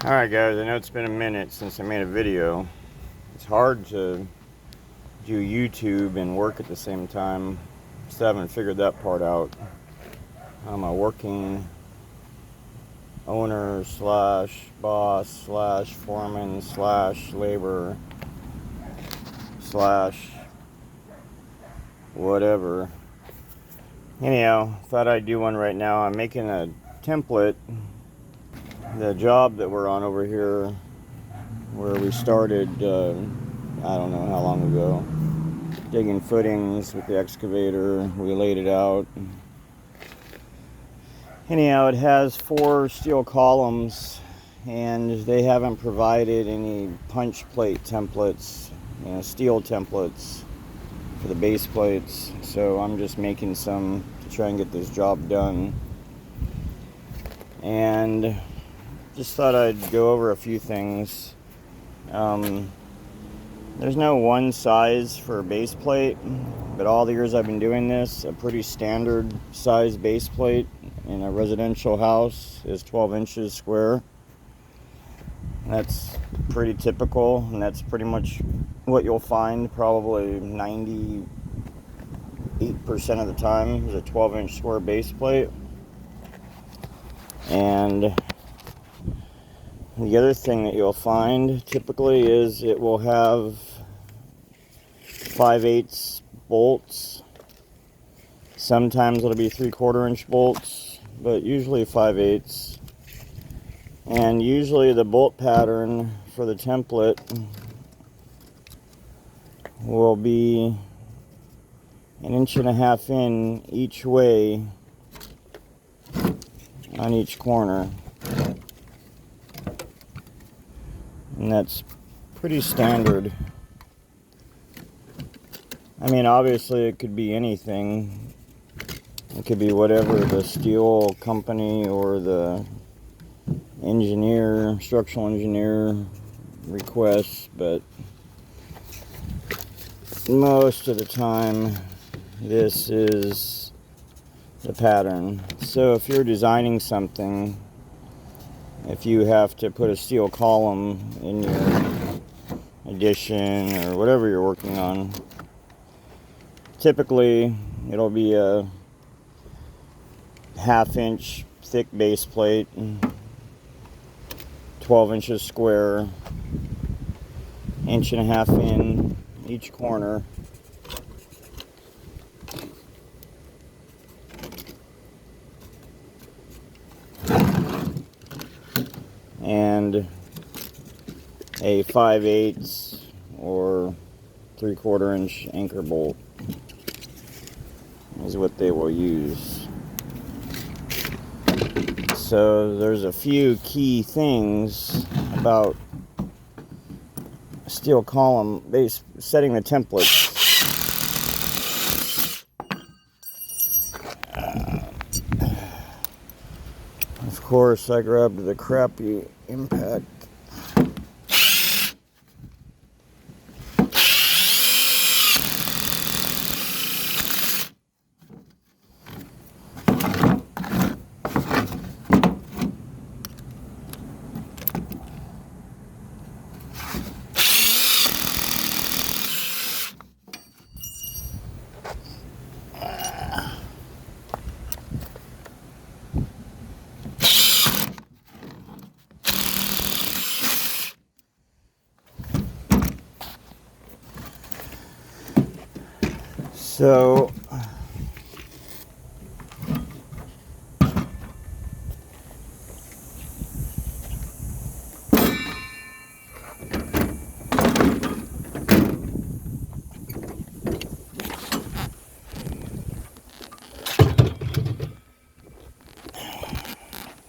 Alright guys, I know it's been a minute since I made a video. It's hard to do YouTube and work at the same time. Still haven't figured that part out. I'm a working owner slash boss slash foreman slash labor slash whatever. Anyhow, thought I'd do one right now. I'm making a template. The job that we're on over here, where we started, I don't know how long ago, digging footings with the excavator. We laid it out. Anyhow, it has 4 steel columns, and they haven't provided any punch plate templates, steel templates for the base plates. So I'm just making some to try and get this job done. And just thought I'd go over a few things. There's no one size for a base plate, but all the years I've been doing this, a pretty standard size base plate in a residential house is 12 inches square. That's pretty typical, and that's pretty much what you'll find probably 98% of the time is a 12-inch square base plate. And the other thing that you'll find typically is it will have 5/8 bolts. Sometimes it'll be 3/4 inch bolts, but usually 5/8. And usually the bolt pattern for the template will be 1.5 inches in each way on each corner. And that's pretty standard. I mean, obviously it could be anything. It could be whatever the steel company or the engineer, structural engineer requests, but most of the time this is the pattern. So if you're designing something, if you have to put a steel column in your addition or whatever you're working on, typically it'll be a 1/2 inch thick base plate, 12 inches square, 1.5 inches in each corner. And a 5/8 or 3/4 inch anchor bolt is what they will use. So there's a few key things about steel column base setting the templates. Of course, I grabbed the crappy impact. So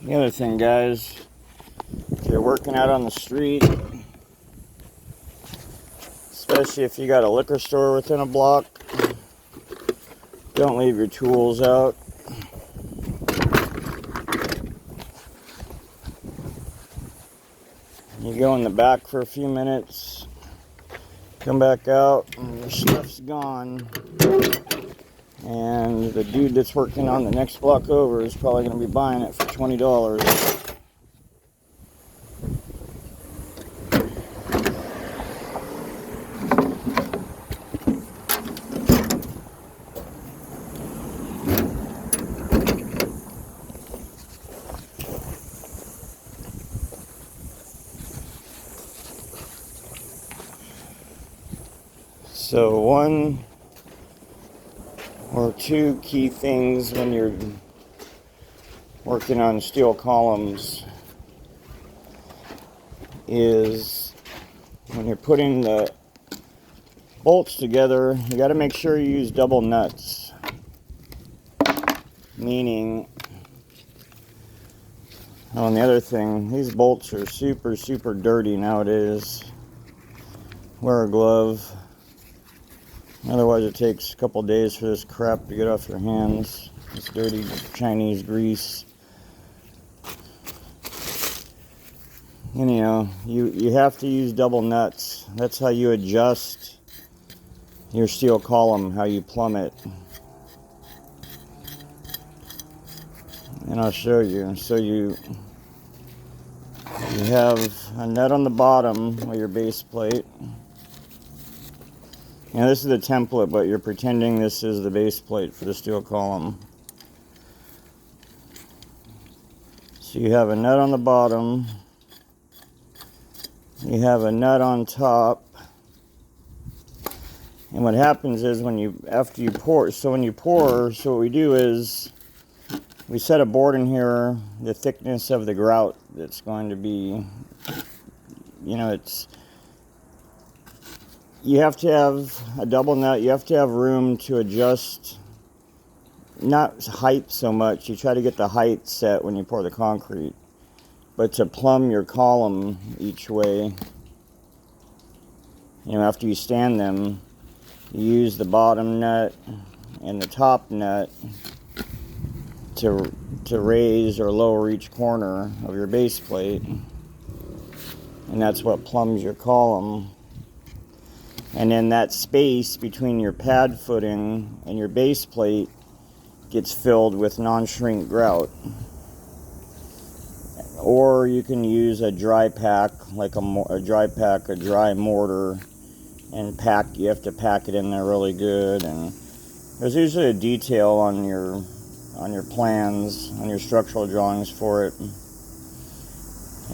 the other thing, guys, if you're working out on the street, especially if you got a liquor store within a block, don't leave your tools out. You go in the back for a few minutes, come back out, and your stuff's gone. And the dude that's working on the next block over is probably going to be buying it for $20. So one or two key things when you're working on steel columns is when you're putting the bolts together, you got to make sure you use double nuts. Meaning, oh, and the other thing, these bolts are super dirty nowadays. Wear a glove. Otherwise it takes a couple days for this crap to get off your hands. This dirty Chinese grease. Anyhow, you have to use double nuts. That's how you adjust your steel column, how you plumb it. And I'll show you. So you have a nut on the bottom of your base plate. Now this is the template, but you're pretending this is the base plate for the steel column. So you have a nut on the bottom. You have a nut on top. And what happens is after you pour, so what we do is we set a board in here, the thickness of the grout that's going to be, you have to have a double nut, you have to have room to adjust, not height so much, you try to get the height set when you pour the concrete, but to plumb your column each way, after you stand them, you use the bottom nut and the top nut to raise or lower each corner of your base plate, and that's what plumbs your column. And then that space between your pad footing and your base plate gets filled with non-shrink grout. Or you can use a dry pack, like a dry mortar, and you have to pack it in there really good. And there's usually a detail on your plans, on your structural drawings for it,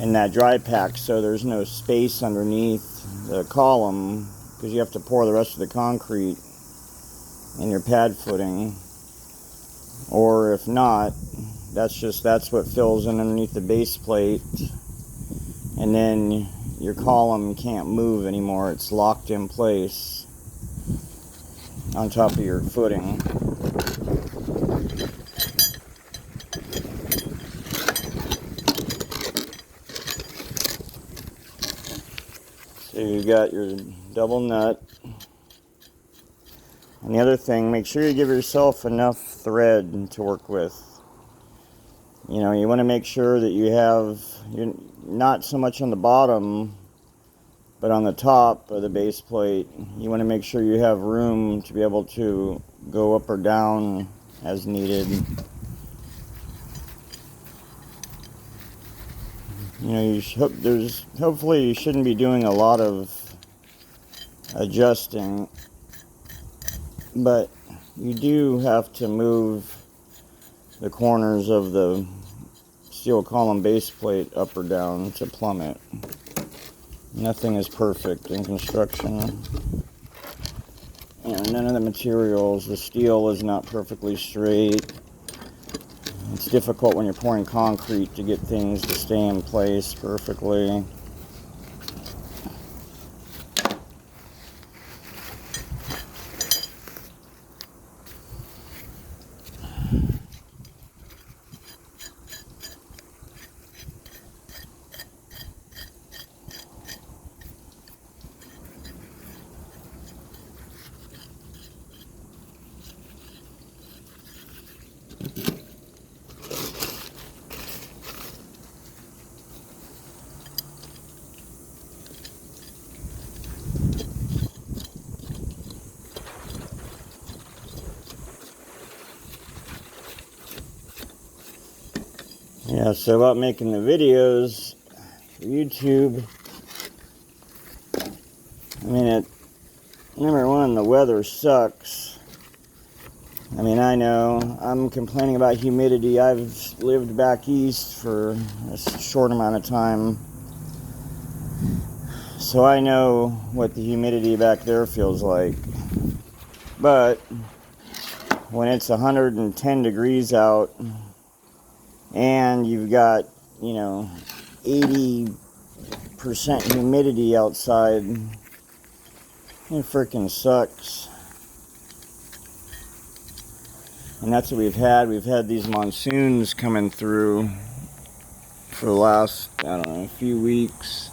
in that dry pack, so there's no space underneath the column, because you have to pour the rest of the concrete in your pad footing. Or if not, that's what fills in underneath the base plate, and then your column can't move anymore. It's locked in place on top of your footing. So you got your double nut. And the other thing, make sure you give yourself enough thread to work with. You want to make sure that you're not so much on the bottom, but on the top of the base plate. You want to make sure you have room to be able to go up or down as needed. Hopefully you shouldn't be doing a lot of adjusting, but you do have to move the corners of the steel column base plate up or down to plumb it. Nothing is perfect in construction. None of the materials, the steel is not perfectly straight. It's difficult when you're pouring concrete to get things to stay in place perfectly. Yeah, so about making the videos for YouTube, number one, the weather sucks. I know, I'm complaining about humidity. I've lived back east for a short amount of time. So I know what the humidity back there feels like. But when it's 110 degrees out and you've got, 80% humidity outside, it freaking sucks. And that's what we've had. We've had these monsoons coming through for the last, I don't know, a few weeks.